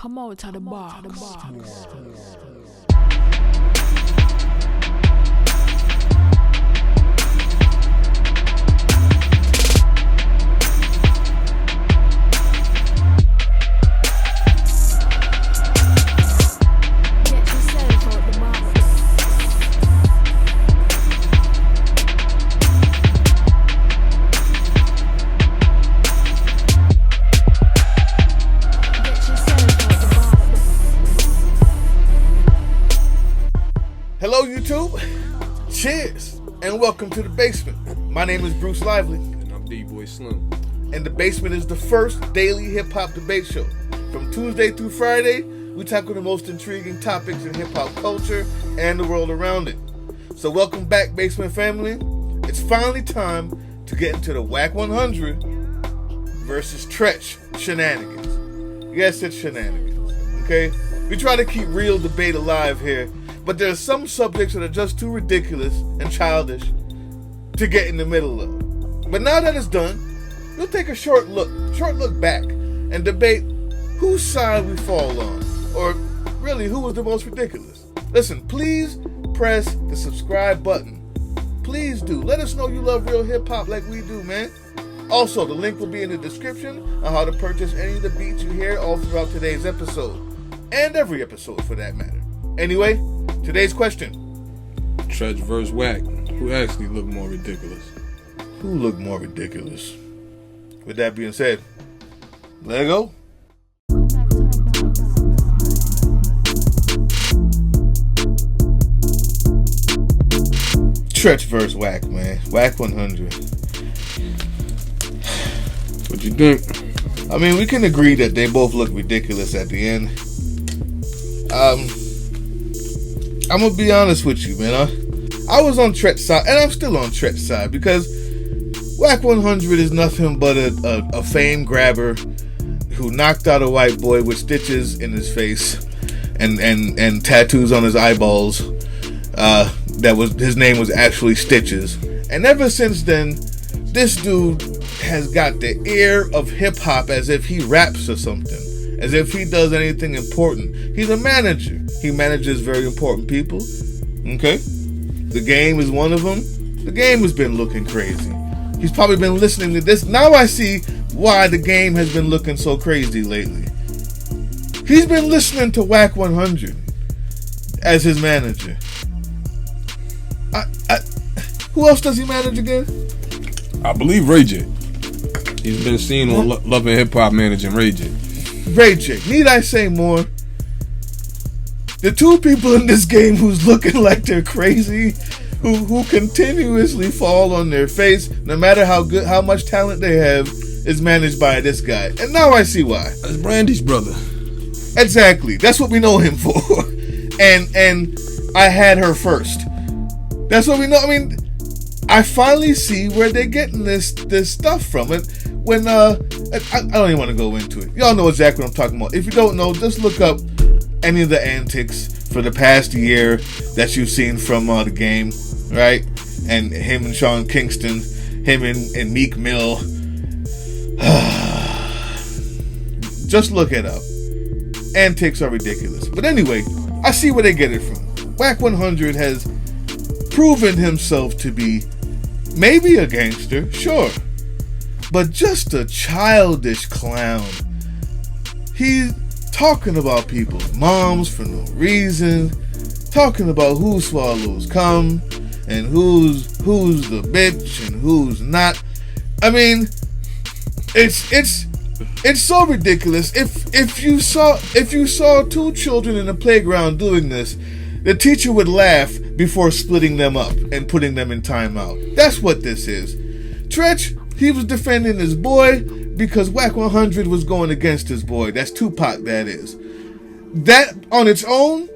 Come out of the box. Hello YouTube, cheers, and welcome to The Basement. My name is Bruce Lively. And I'm D-Boy Slim. And The Basement is the first daily hip-hop debate show. From Tuesday through Friday, we tackle the most intriguing topics in hip-hop culture and the world around it. So welcome back, Basement family. It's finally time to get into the Wack100 VS Treach shenanigans. Yes, it's shenanigans, okay? We try to keep real debate alive here, but there are some subjects that are just too ridiculous and childish to get in the middle of. But now that it's done, we'll take a short look back and debate whose side we fall on, or really who was the most ridiculous. Listen, please press the subscribe button. Please do. Let us know you love real hip hop like we do, man. Also, the link will be in the description on how to purchase any of the beats you hear all throughout today's episode, and every episode for that matter. Anyway, today's question. Treach vs. Wack. Who actually looked more ridiculous? Who looked more ridiculous? With that being said, let it go. Treach vs. Wack, man. Wack100. What you think? I mean, we can agree that they both look ridiculous at the end. I'm gonna be honest with you, man. I was on Treach's side, and I'm still on Treach's side, because Wack100 is nothing but a fame grabber who knocked out a white boy with stitches in his face and tattoos on his eyeballs. His name was actually Stitches. And ever since then, this dude has got the ear of hip hop as if he raps or something, as if he does anything important. He's a manager. He manages very important people. Okay? The Game is one of them. The Game has been looking crazy. He's probably been listening to this. Now I see why The Game has been looking so crazy lately. He's been listening to Wack100 as his manager. Who else does he manage again? I believe Ray J. He's been seen on Love and Hip Hop managing Ray J. Ray J. Need I say more? The two people in this game who's looking like they're crazy, who continuously fall on their face, no matter how much talent they have, is managed by this guy. And now I see why. That's Brandy's brother. Exactly. That's what we know him for. And I had her first. That's what we know. I mean, I finally see where they're getting this stuff from. And when I don't even want to go into it. Y'all know exactly what I'm talking about. If you don't know, just look up any of the antics for the past year that you've seen from The Game, right? And him and Sean Kingston, him and Meek Mill. Just look it up. Antics are ridiculous. But anyway, I see where they get it from. Wack100 has proven himself to be maybe a gangster, sure, but just a childish clown. He's talking about people's moms for no reason, talking about who swallows cum and who's the bitch and who's not. I mean, it's so ridiculous. If you saw two children in the playground doing this, the teacher would laugh before splitting them up and putting them in timeout. That's what this is. Treach, he was defending his boy because Wack100 was going against his boy. That's Tupac, that is. That on its own,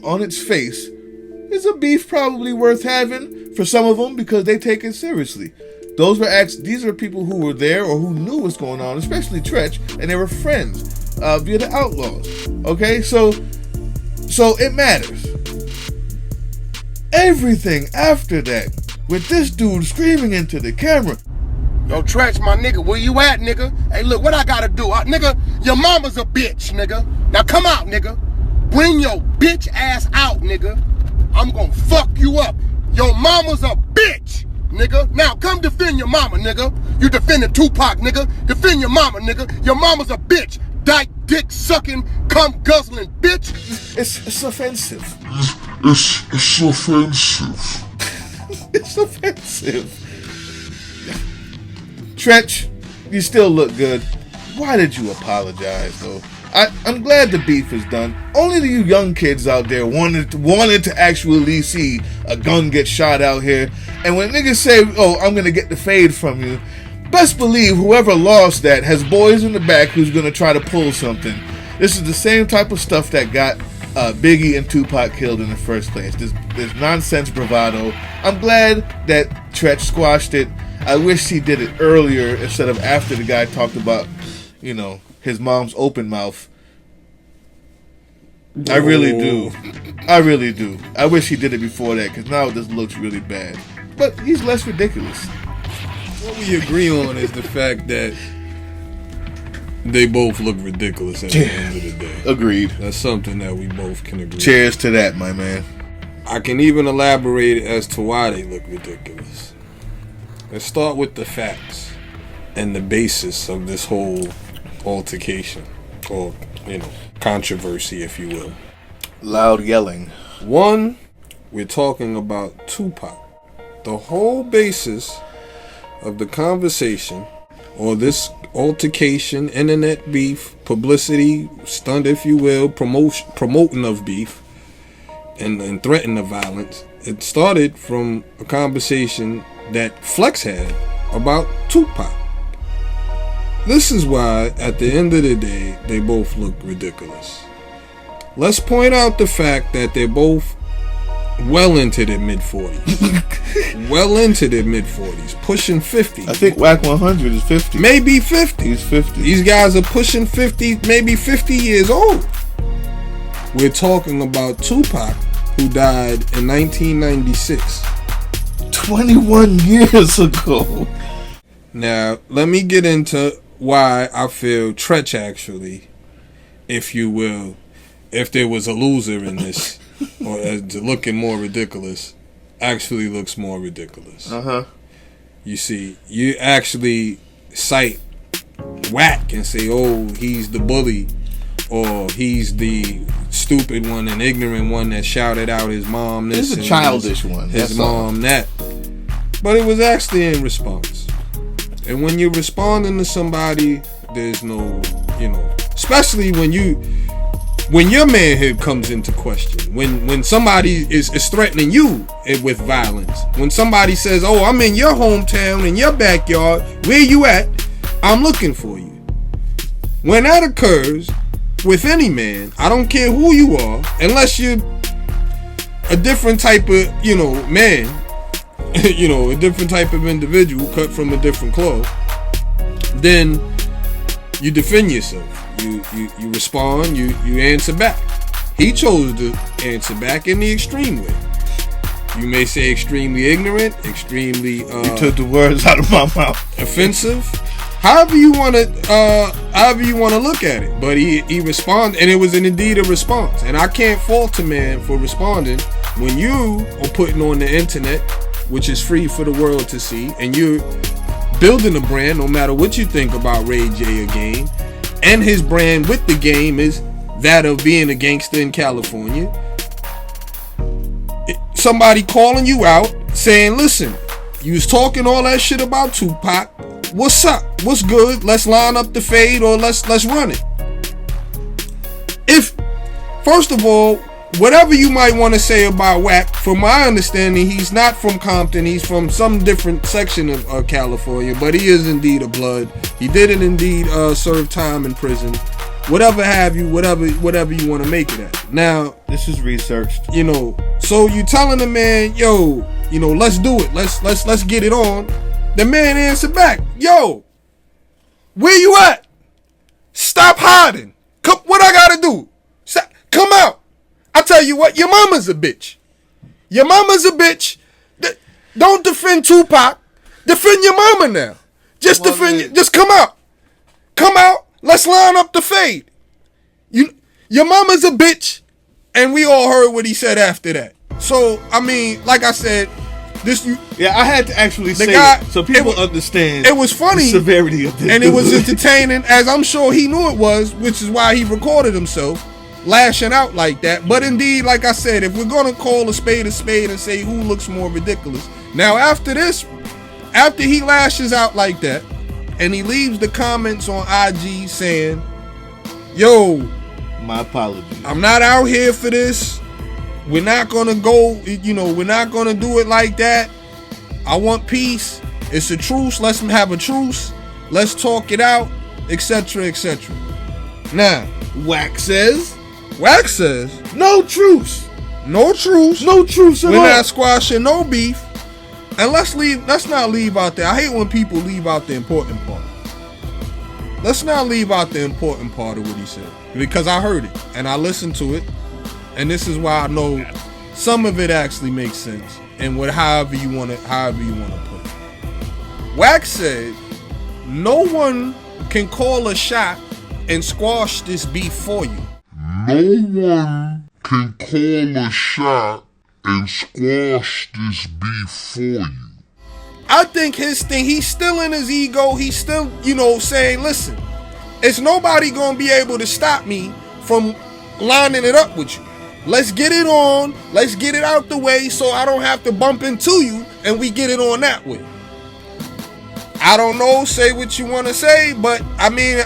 on its face, is a beef probably worth having for some of them because they take it seriously. These are people who were there or who knew what's going on, especially Treach, and they were friends via the Outlaws. Okay, so it matters. Everything after that, with this dude screaming into the camera, Yo, Treach, my nigga, where you at, nigga? Hey, look, what I gotta do? Nigga, Your mama's a bitch, nigga. Now come out, nigga. Bring your bitch ass out, nigga. I'm gonna fuck you up. Your mama's a bitch, nigga. Now come defend your mama, nigga. You defending Tupac, nigga. Defend your mama, nigga. Your mama's a bitch. Dyke dick sucking, cum guzzling bitch. It's offensive. It's offensive. It's offensive. Treach, you still look good. Why did you apologize, though? I'm glad the beef is done. Only you young kids out there wanted to actually see a gun get shot out here. And when niggas say, oh, I'm going to get the fade from you, best believe whoever lost that has boys in the back who's going to try to pull something. This is the same type of stuff that got Biggie and Tupac killed in the first place. This nonsense bravado. I'm glad that Treach squashed it. I wish he did it earlier instead of after the guy talked about, you know, his mom's open mouth. I really do. I really do. I wish he did it before that, because now this looks really bad. But he's less ridiculous. What we agree on is the fact that they both look ridiculous at the end of the day. Agreed. That's something that we both can agree on. Cheers to that, my man. I can even elaborate as to why they look ridiculous. Let's start with the facts and the basis of this whole altercation, or, you know, controversy, if you will. Loud yelling. One, we're talking about Tupac. The whole basis of the conversation, or this altercation, internet beef, publicity, stunt, if you will, promoting of beef, and threatening of violence, it started from a conversation that Flex had about Tupac. This is why, at the end of the day, they both look ridiculous. Let's point out the fact that they're both well into their mid-40s. Well into their mid-40s. Pushing 50. I think Wack100 is 50. Maybe 50. He's 50. These guys are pushing 50, maybe 50 years old. We're talking about Tupac, who died in 1996. 21 years ago. Now, let me get into why I feel Treach actually, if you will, if there was a loser in this, or as looking more ridiculous, actually looks more ridiculous. You see, you actually cite Wack and say, oh, he's the bully, or he's the stupid one and ignorant one that shouted out his mom this. He's a childish one. His mom that. But it was actually in response. And when you're responding to somebody, there's no, you know, especially when your manhood comes into question, when somebody is threatening you with violence, when somebody says, oh, I'm in your hometown, in your backyard, where you at? I'm looking for you. When that occurs with any man, I don't care who you are, unless you're a different type of, you know, man, you know, a different type of individual cut from a different cloth, then you defend yourself. You respond, you answer back. He chose to answer back in the extreme way. You may say extremely ignorant, extremely you took the words out of my mouth. Offensive. However you want to look at it. But he responded, and it was indeed a response. And I can't fault a man for responding when you are putting on the internet, which is free for the world to see, and you're building a brand, no matter what you think about Ray J or Game. And his brand with the Game is that of being a gangster in California. Somebody calling you out, saying, listen, you was talking all that shit about Tupac. What's up? What's good? Let's line up the fade, or let's run it. If, first of all, whatever you might want to say about Wack, from my understanding, he's not from Compton. He's from some different section of California, but he is indeed a blood. He did indeed serve time in prison. Whatever have you, whatever you want to make it at. Now, this is researched. You know, so you telling the man, yo, you know, let's do it. Let's get it on. The man answered back, yo, where you at? Stop hiding. What I gotta do? Come out. I tell you what, your mama's a bitch. Your mama's a bitch. Don't defend Tupac. Defend your mama now. Just come out. Come out. Let's line up the fade. Your mama's a bitch, and we all heard what he said after that. So, I mean, like I said, I had to actually say it so people understand. It was funny, the severity of this, and it was entertaining, as I'm sure he knew it was, which is why he recorded himself lashing out like that. But indeed, like I said, if we're gonna call a spade and say who looks more ridiculous, now after he lashes out like that, and he leaves the comments on IG saying, "Yo, my apologies. I'm not out here for this. We're not gonna go, we're not gonna do it like that. I want peace. It's a truce. Let's have a truce. Let's talk it out, etc., etc." Now, Wack says, no truce. No truce. No truce at all. We're not squashing no beef. And let's not leave out there. I hate when people leave out the important part. Let's not leave out the important part of what he said, because I heard it and I listened to it, and this is why I know some of it actually makes sense. And however you want to put it. Wack said, "No one can call a shot and squash this beef for you." No one can call a shot and squash this beef for you. I think his thing, he's still in his ego. He's still, saying, listen, it's nobody going to be able to stop me from lining it up with you. Let's get it on. Let's get it out the way so I don't have to bump into you, and we get it on that way. I don't know, say what you want to say, but I mean,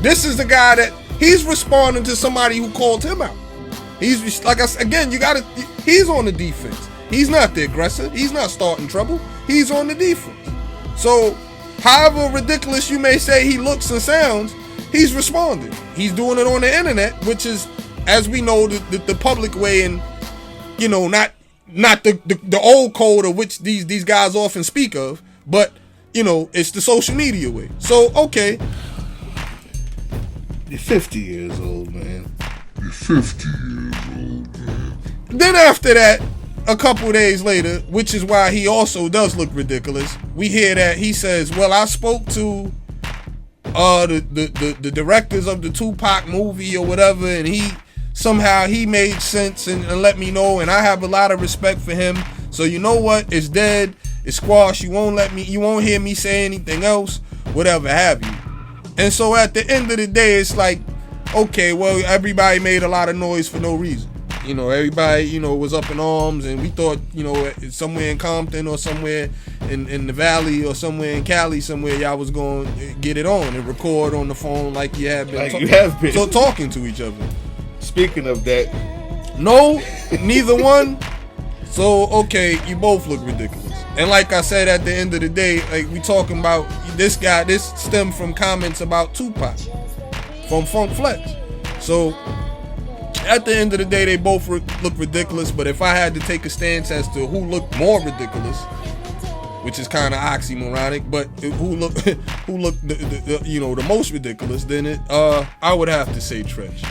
this is the guy that he's responding to somebody who called him out. He's, like I said, again, he's on the defense. He's not the aggressor. He's not starting trouble. He's on the defense. So, however ridiculous you may say he looks and sounds, he's responding. He's doing it on the internet, which is, as we know, the public way, and not the old code of which these guys often speak of, but it's the social media way. So, okay, you're 50 years old, man. You're 50 years old, man. Then after that, a couple days later, which is why he also does look ridiculous, we hear that he says, well, I spoke to the directors of the Tupac movie or whatever, and he made sense and let me know, and I have a lot of respect for him. So you know what? It's dead. It's squashed. You won't hear me say anything else, whatever have you. And so at the end of the day, it's like, okay, well, everybody made a lot of noise for no reason. Everybody, was up in arms, and we thought, somewhere in Compton or somewhere in the Valley or somewhere in Cali, somewhere y'all was going to get it on and record on the phone like you have been. So talking to each other. Speaking of that, no, neither one. So, okay, you both look ridiculous. And like I said, at the end of the day, like we talking about this guy, this stemmed from comments about Tupac from Funk Flex. So, at the end of the day, they both look ridiculous. But if I had to take a stance as to who looked more ridiculous, which is kind of oxymoronic, but who looked the most ridiculous, then I would have to say Treach.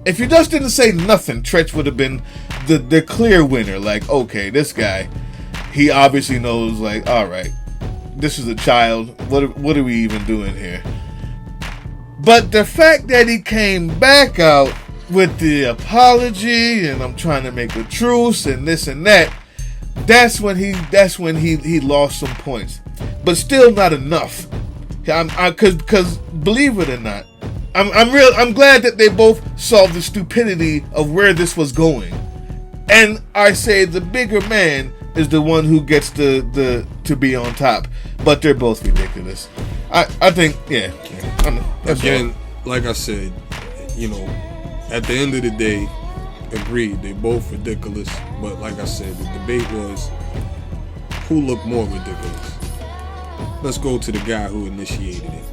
If you just didn't say nothing, Treach would have been the clear winner. Like, okay, this guy, he obviously knows, like, all right, this is a child. What are we even doing here? But the fact that he came back out with the apology and I'm trying to make a truce and this and that, that's when he lost some points, but still not enough. Because believe it or not, I'm glad that they both saw the stupidity of where this was going, and I say the bigger man is the one who gets to be on top. But they're both ridiculous. I think, yeah. Again, like I said, at the end of the day, agreed, they both ridiculous. But like I said, the debate was who looked more ridiculous. Let's go to the guy who initiated it.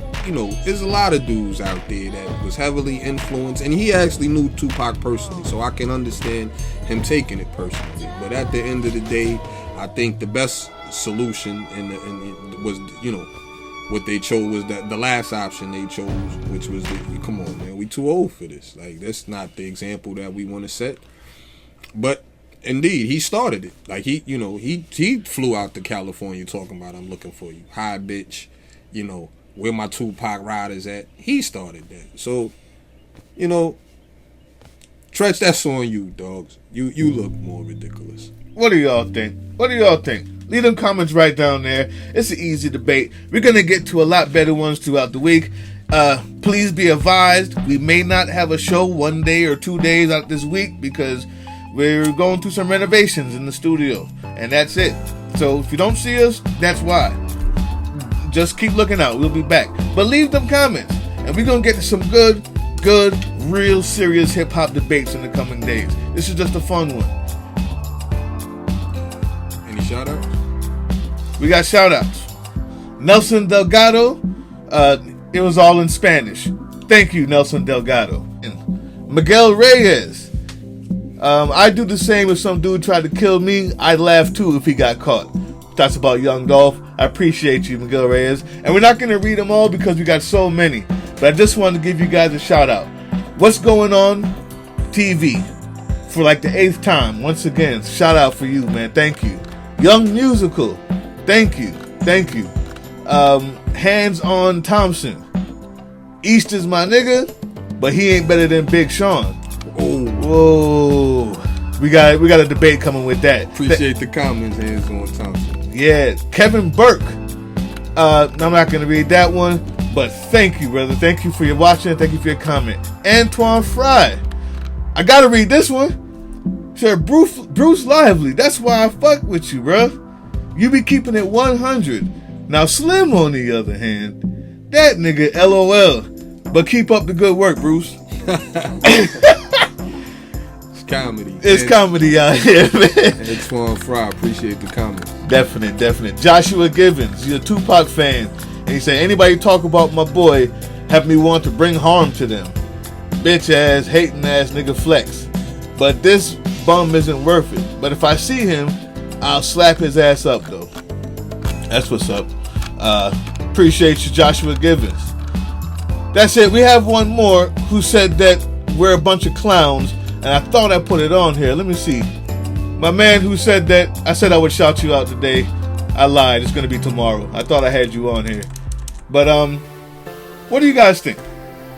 There's a lot of dudes out there that was heavily influenced, and he actually knew Tupac personally, so I can understand him taking it personally. But at the end of the day, I think the best solution and was, what they chose was that the last option they chose, which was come on, man, we too old for this. Like, that's not the example that we want to set. But indeed, he started it. Like, he flew out to California talking about, I'm looking for you. Hi, bitch. where my Tupac riders at. He started that. So, you know, Treach, that's on you, dogs. You look more ridiculous. What do y'all think? What do y'all think? Leave them comments right down there. It's an easy debate. We're going to get to a lot better ones throughout the week. Please be advised, we may not have a show 1 day or 2 days out this week because we're going through some renovations in the studio. And that's it. So if you don't see us, that's why. Just keep looking out. We'll be back. But leave them comments. And we're going to get to some good, real serious hip-hop debates in the coming days. This is just a fun one. Any shout-outs? We got shout-outs. Nelson Delgado. It was all in Spanish. Thank you, Nelson Delgado. And Miguel Reyes. I do the same if some dude tried to kill me. I'd laugh too if he got caught. That's about Young Dolph. I appreciate you, Miguel Reyes. And we're not going to read them all because we got so many. But I just wanted to give you guys a shout out. What's going on TV? For like the 8th time. Once again, shout out for you, man. Thank you. Young Musical. Thank you. Thank you. Hands on Thompson. East is my nigga, but he ain't better than Big Sean. Whoa. We got a debate coming with that. Appreciate the comments, Hands on Thompson. Yeah, Kevin Burke. I'm not going to read that one, but thank you, brother. Thank you for your watching. Thank you for your comment. Antoine Fry. I got to read this one. Sure, Bruce Lively. That's why I fuck with you, bro. You be keeping it 100. Now, Slim, on the other hand, that nigga LOL. But keep up the good work, Bruce. It's comedy. It's comedy out here, man. Antoine Fry, appreciate the comment. Definite. Joshua Givens, he's a Tupac fan. And he said, anybody talk about my boy, have me want to bring harm to them. Bitch ass, hating ass nigga Flex. But this bum isn't worth it. But if I see him, I'll slap his ass up, though. That's what's up. Appreciate you, Joshua Givens. That's it. We have one more who said that we're a bunch of clowns. And I thought I put it on here. Let me see. My man who said that, I said I would shout you out today. I lied. It's going to be tomorrow. I thought I had you on here. But, what do you guys think?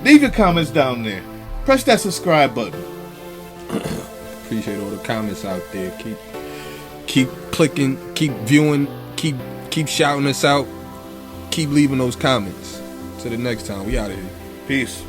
Leave your comments down there. Press that subscribe button. Appreciate all the comments out there. Keep clicking, keep viewing, keep shouting us out. Keep leaving those comments. Till the next time, we out of here. Peace.